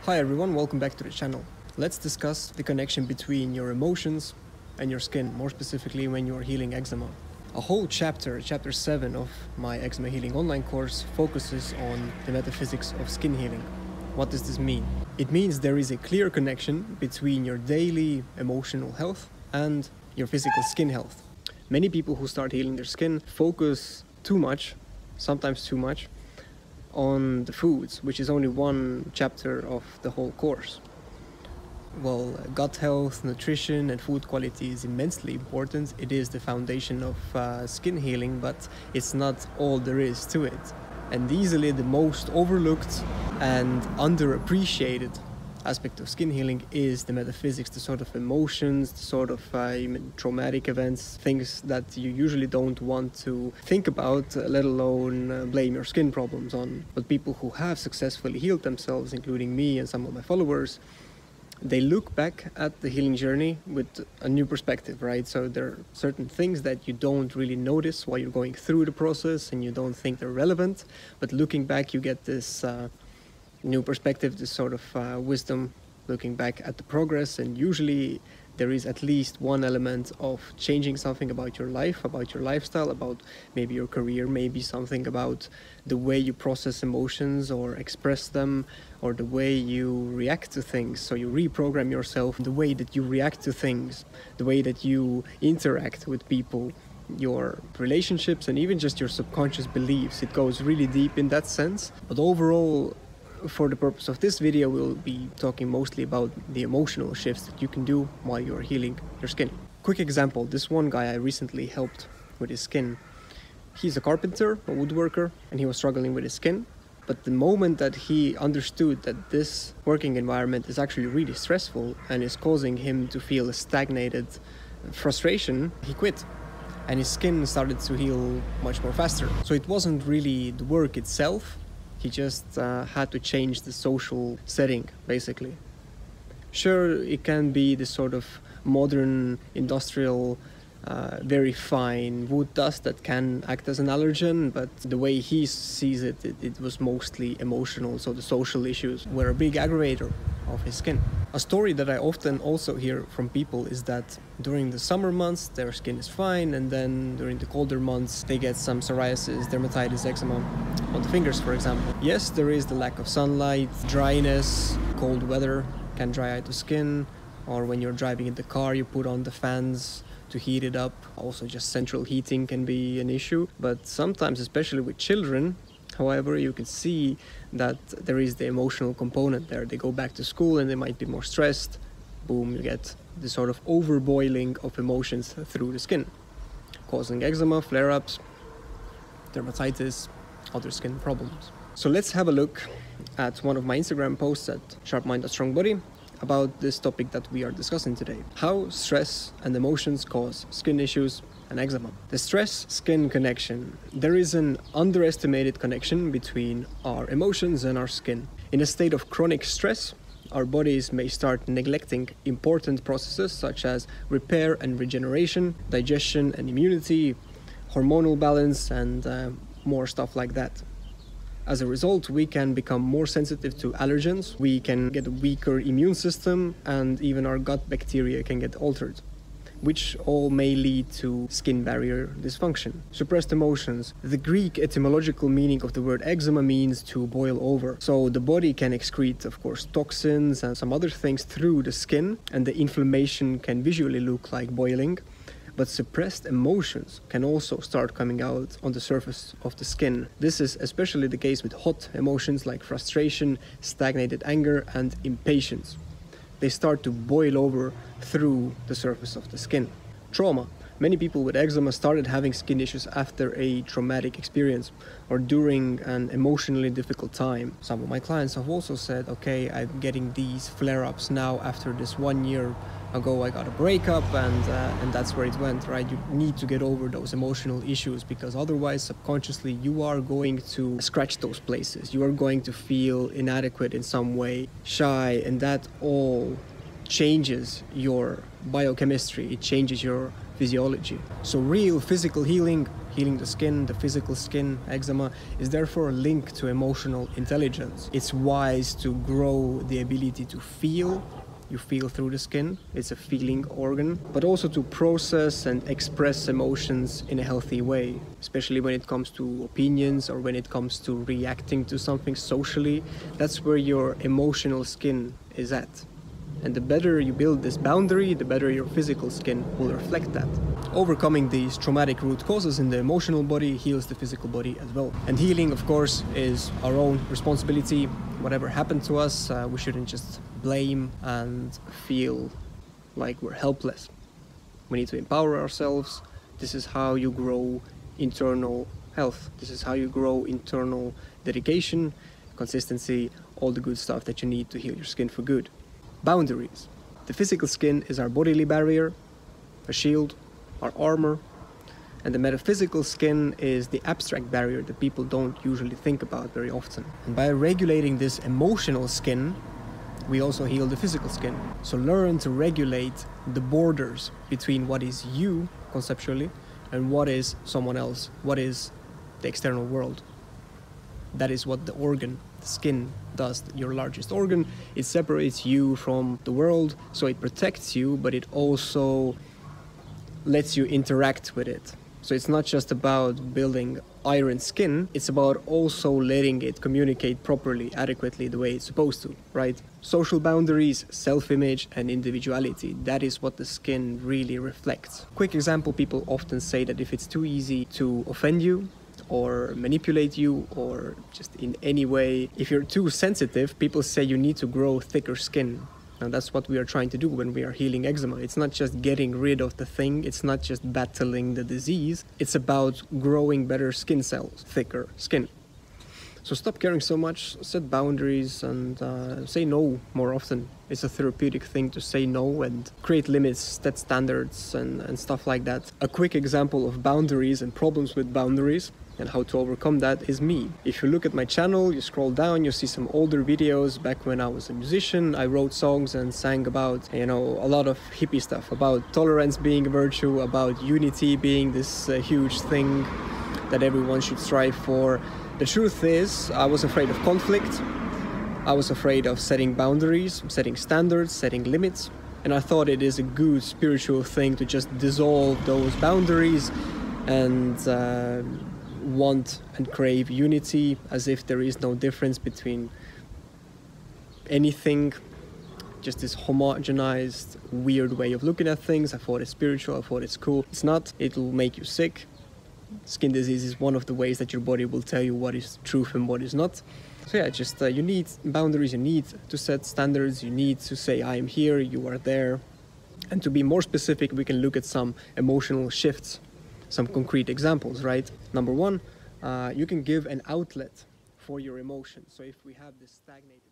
Hi everyone, welcome back to the channel. Let's discuss the connection between your emotions and your skin, more specifically when you're healing eczema. A whole chapter 7 of my eczema healing online course focuses on the metaphysics of skin healing. What does this mean? It means there is a clear connection between your daily emotional health and your physical skin health. Many people who start healing their skin focus too much, sometimes too much, on the foods, which is only one chapter of the whole course. Well, gut health, nutrition and food quality is immensely important. It is the foundation of skin healing, but it's not all there is to it. And easily the most overlooked and underappreciated aspect of skin healing is the metaphysics, the sort of emotions, the sort of traumatic events, things that you usually don't want to think about, let alone blame your skin problems on. But people who have successfully healed themselves, including me and some of my followers, they look back at the healing journey with a new perspective, right? So there are certain things that you don't really notice while you're going through the process and you don't think they're relevant, but looking back you get this new perspective, this sort of wisdom, looking back at the progress. And usually there is at least one element of changing something about your life, about your lifestyle, about maybe your career, maybe something about the way you process emotions or express them, or the way you react to things. So you reprogram yourself, the way that you react to things, the way that you interact with people, your relationships, and even just your subconscious beliefs. It goes really deep in that sense. But overall, for the purpose of this video, we'll be talking mostly about the emotional shifts that you can do while you're healing your skin. Quick example, this one guy I recently helped with his skin. He's a carpenter, a woodworker, and he was struggling with his skin. But the moment that he understood that this working environment is actually really stressful and is causing him to feel a stagnated frustration, he quit. And his skin started to heal much more faster. So it wasn't really the work itself. He just had to change the social setting, basically. Sure, it can be this sort of modern, industrial, very fine wood dust that can act as an allergen, but the way he sees it, it was mostly emotional, so the social issues were a big aggravator of his skin. A story that I often also hear from people is that during the summer months their skin is fine, and then during the colder months they get some psoriasis, dermatitis, eczema on the fingers, for example. Yes, there is the lack of sunlight, dryness, cold weather can dry out the skin, or when you're driving in the car you put on the fans to heat it up. Also just central heating can be an issue, but sometimes, especially with children, however, you can see that there is the emotional component there. They go back to school and they might be more stressed. Boom, you get the sort of overboiling of emotions through the skin, causing eczema, flare-ups, dermatitis, other skin problems. So let's have a look at one of my Instagram posts at sharpmind.strongbody about this topic that we are discussing today: how stress and emotions cause skin issues and eczema. The stress-skin connection. There is an underestimated connection between our emotions and our skin. In a state of chronic stress, our bodies may start neglecting important processes such as repair and regeneration, digestion and immunity, hormonal balance, and more stuff like that. As a result, we can become more sensitive to allergens, we can get a weaker immune system, and even our gut bacteria can get altered, which all may lead to skin barrier dysfunction. Suppressed emotions. The Greek etymological meaning of the word eczema means to boil over. So the body can excrete, of course, toxins and some other things through the skin, and the inflammation can visually look like boiling. But suppressed emotions can also start coming out on the surface of the skin. This is especially the case with hot emotions like frustration, stagnated anger, and impatience. They start to boil over through the surface of the skin. Trauma. Many people with eczema started having skin issues after a traumatic experience or during an emotionally difficult time. Some of my clients have also said, okay, I'm getting these flare-ups now after this 1 year ago I got a breakup, and that's where it went, right? You need to get over those emotional issues, because otherwise subconsciously you are going to scratch those places. You are going to feel inadequate in some way, shy, and that all changes your biochemistry. It changes your physiology. So real physical healing Healing the skin, the physical skin, eczema, is therefore linked to emotional intelligence. It's wise to grow the ability to feel. You feel through the skin, it's a feeling organ, but also to process and express emotions in a healthy way, especially when it comes to opinions or when it comes to reacting to something socially. That's where your emotional skin is at. And the better you build this boundary, the better your physical skin will reflect that. Overcoming these traumatic root causes in the emotional body heals the physical body as well. And healing, of course, is our own responsibility. Whatever happened to us, we shouldn't just blame and feel like we're helpless. We need to empower ourselves. This is how you grow internal health. This is how you grow internal dedication, consistency, all the good stuff that you need to heal your skin for good. Boundaries. The physical skin is our bodily barrier, a shield, our armor, and the metaphysical skin is the abstract barrier that people don't usually think about very often. And by regulating this emotional skin, we also heal the physical skin. So learn to regulate the borders between what is you, conceptually, and what is someone else, what is the external world. That is what the organ, the skin, does. Your largest organ. It separates you from the world, so it protects you, but it also lets you interact with it. So it's not just about building iron skin, it's about also letting it communicate properly, adequately, the way it's supposed to, right? Social boundaries, self-image, and individuality. That is what the skin really reflects. Quick example, people often say that if it's too easy to offend you, or manipulate you, or just in any way, if you're too sensitive, people say you need to grow thicker skin. And that's what we are trying to do when we are healing eczema. It's not just getting rid of the thing, it's not just battling the disease, it's about growing better skin cells, thicker skin. So stop caring so much, set boundaries, and say no more often. It's a therapeutic thing to say no and create limits, set standards, and stuff like that. A quick example of boundaries and problems with boundaries and how to overcome that is me. If you look at my channel, you scroll down, you see some older videos back when I was a musician. I wrote songs and sang about, a lot of hippie stuff, about tolerance being a virtue, about unity being this huge thing that everyone should strive for. The truth is, I was afraid of conflict. I was afraid of setting boundaries, setting standards, setting limits. And I thought it is a good spiritual thing to just dissolve those boundaries and want and crave unity, as if there is no difference between anything. Just this homogenized, weird way of looking at things. I thought it's spiritual, I thought it's cool. It's not. It'll make you sick. Skin disease is one of the ways that your body will tell you what is truth and what is not. So yeah, just you need boundaries, you need to set standards, you need to say I am here, you are there. And to be more specific, we can look at some emotional shifts, some concrete examples, right? Number one, you can give an outlet for your emotions. So if we have this stagnated